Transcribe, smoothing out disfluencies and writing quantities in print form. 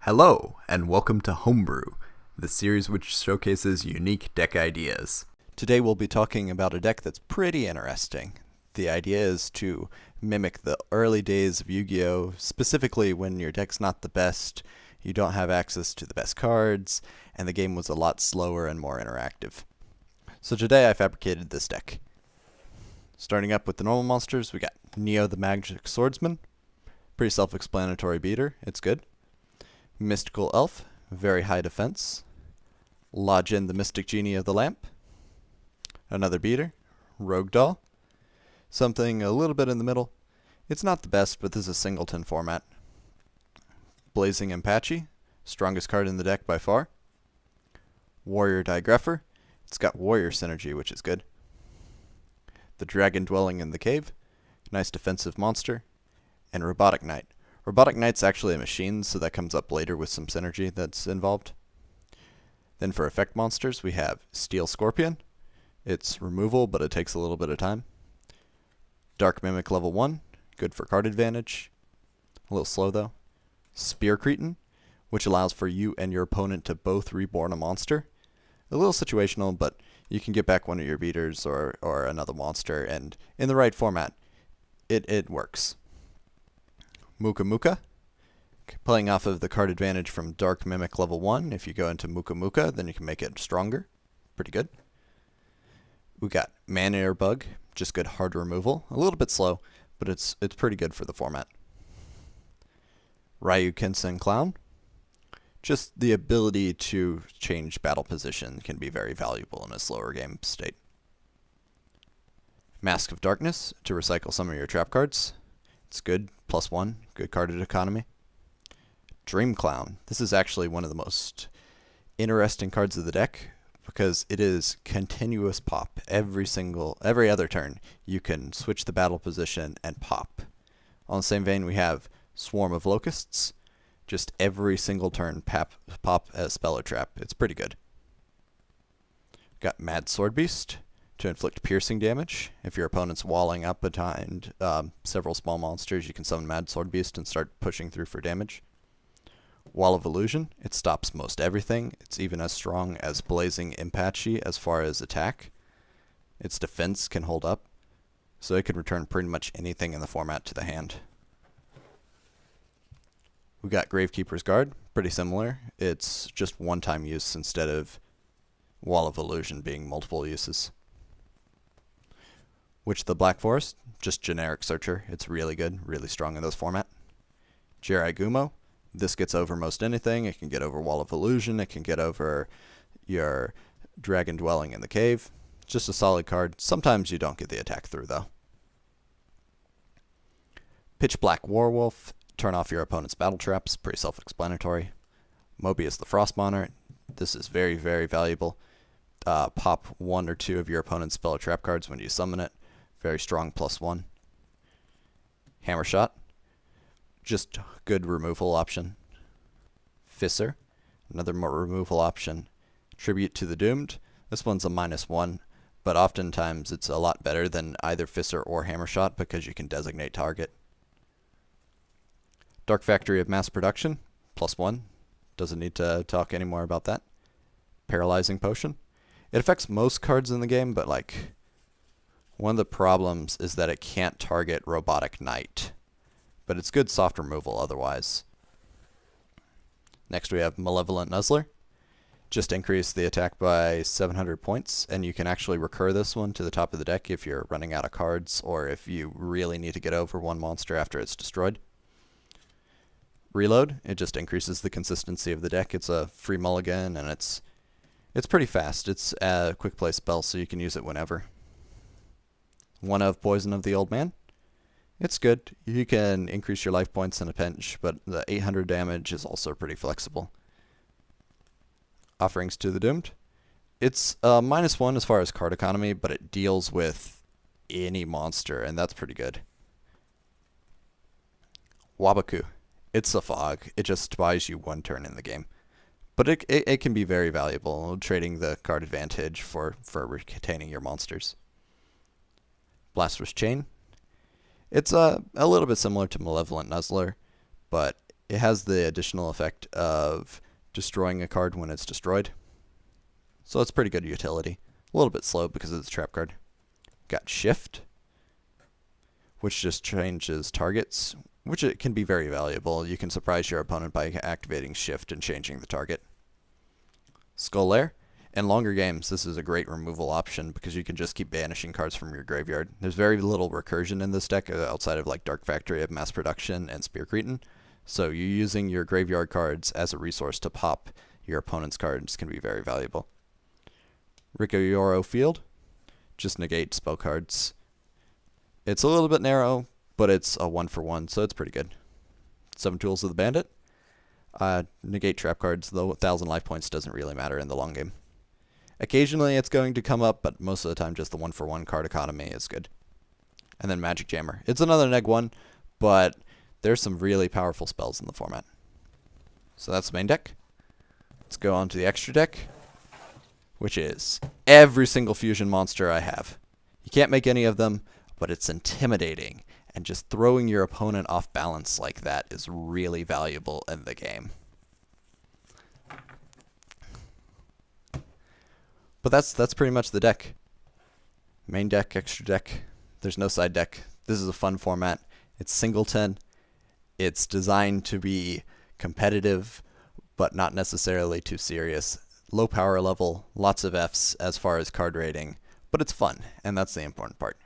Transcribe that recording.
Hello, and welcome to Homebrew, the series which showcases unique deck ideas. Today we'll be talking about a deck that's pretty interesting. The idea is to mimic the early days of Yu-Gi-Oh!, specifically when your deck's not the best, you don't have access to the best cards, and the game was a lot slower and more interactive. So today I fabricated this deck. Starting up with the normal monsters, we got Neo the Magic Swordsman. Pretty self-explanatory beater, it's good. Mystical Elf, very high defense. Lodgin the Mystic Genie of the Lamp. Another beater. Rogue Doll. Something a little bit in the middle. It's not the best, but this is a singleton format. Blazing Apache, strongest card in the deck by far. Warrior Digrapher, it's got warrior synergy, which is good. The Dragon Dwelling in the Cave, nice defensive monster. And Robotic Knight. Robotic Knight's actually a machine, so that comes up later with some synergy that's involved. Then for effect monsters, we have Steel Scorpion. It's removal, but it takes a little bit of time. Dark Mimic level 1, good for card advantage. A little slow though. Spear Cretin, which allows for you and your opponent to both reborn a monster. A little situational, but you can get back one of your beaters or another monster, and in the right format, it works. Muka Muka, playing off of the card advantage from Dark Mimic level 1. If you go into Muka Muka, then you can make it stronger. Pretty good. We got Man-Eater Bug, just good hard removal. A little bit slow, but it's pretty good for the format. Ryu Kensen Clown, just the ability to change battle position can be very valuable in a slower game state. Mask of Darkness, to recycle some of your trap cards. It's good, +1, good carded economy. Dream Clown. This is actually one of the most interesting cards of the deck because it is continuous pop. Every other turn, you can switch the battle position and pop. On the same vein, we have Swarm of Locusts. Just every single turn, pop as spell or trap. It's pretty good. Got Mad Sword Beast to inflict piercing damage. If your opponent's walling up behind several small monsters, you can summon Mad Sword Beast and start pushing through for damage. Wall of Illusion, it stops most everything. It's even as strong as Blazing Apache as far as attack. Its defense can hold up, so it can return pretty much anything in the format to the hand. We got Gravekeeper's Guard, pretty similar. It's just one-time use instead of Wall of Illusion being multiple uses. Witch of the Black Forest, just generic searcher. It's really good, really strong in this format. Jirai Gumo, this gets over most anything. It can get over Wall of Illusion. It can get over your Dragon Dwelling in the Cave. Just a solid card. Sometimes you don't get the attack through, though. Pitch Black Werewolf, turn off your opponent's battle traps. Pretty self-explanatory. Mobius the Frost Monarch, this is very, very valuable. Pop 1 or 2 of your opponent's spell or trap cards when you summon it. Very strong +1. Hammer Shot, just good removal option. Fisser, another more removal option. Tribute to the Doomed, this one's a -1, but oftentimes it's a lot better than either Fisser or Hammer Shot because you can designate target. Dark Factory of Mass Production, +1. Doesn't need to talk anymore about that. Paralyzing Potion. It affects most cards in the game, but one of the problems is that it can't target Robotic Knight. But it's good soft removal otherwise. Next we have Malevolent Nuzzler. Just increase the attack by 700 points, and you can actually recur this one to the top of the deck if you're running out of cards or if you really need to get over one monster after it's destroyed. Reload, it just increases the consistency of the deck. It's a free mulligan, and it's pretty fast. It's a quick play spell, so you can use it whenever. One of Poison of the Old Man. It's good. You can increase your life points in a pinch, but the 800 damage is also pretty flexible. Offerings to the Doomed. It's -1 as far as card economy, but it deals with any monster, and that's pretty good. Wabaku. It's a fog. It just buys you one turn in the game. But it can be very valuable, trading the card advantage for retaining your monsters. Blasphemous Chain. It's a little bit similar to Malevolent Nuzzler, but It has the additional effect of destroying a card when it's destroyed. So it's pretty good utility. A little bit slow because it's a trap card. Got Shift, which just changes targets, which it can be very valuable. You can surprise your opponent by activating Shift and changing the target. Skull Lair. In longer games, this is a great removal option because you can just keep banishing cards from your graveyard. There's very little recursion in this deck outside of like Dark Factory of Mass Production and Spear Cretin. So you using your graveyard cards as a resource to pop your opponent's cards can be very valuable. Rikayoro Field. Just negate spell cards. It's a little bit narrow, but it's a 1-for-1, so it's pretty good. 7 Tools of the Bandit. Negate trap cards, though 1,000 life points doesn't really matter in the long game. Occasionally it's going to come up, but most of the time just the 1-for-1 card economy is good. And then Magic Jammer. It's another neg 1, but there's some really powerful spells in the format. So that's the main deck. Let's go on to the extra deck, which is every single fusion monster I have. You can't make any of them, but it's intimidating, and just throwing your opponent off balance like that is really valuable in the game. But that's pretty much the deck. Main deck, extra deck. There's no side deck. This is a fun format. It's singleton. It's designed to be competitive, but not necessarily too serious. Low power level, lots of Fs as far as card rating, but it's fun, and that's the important part.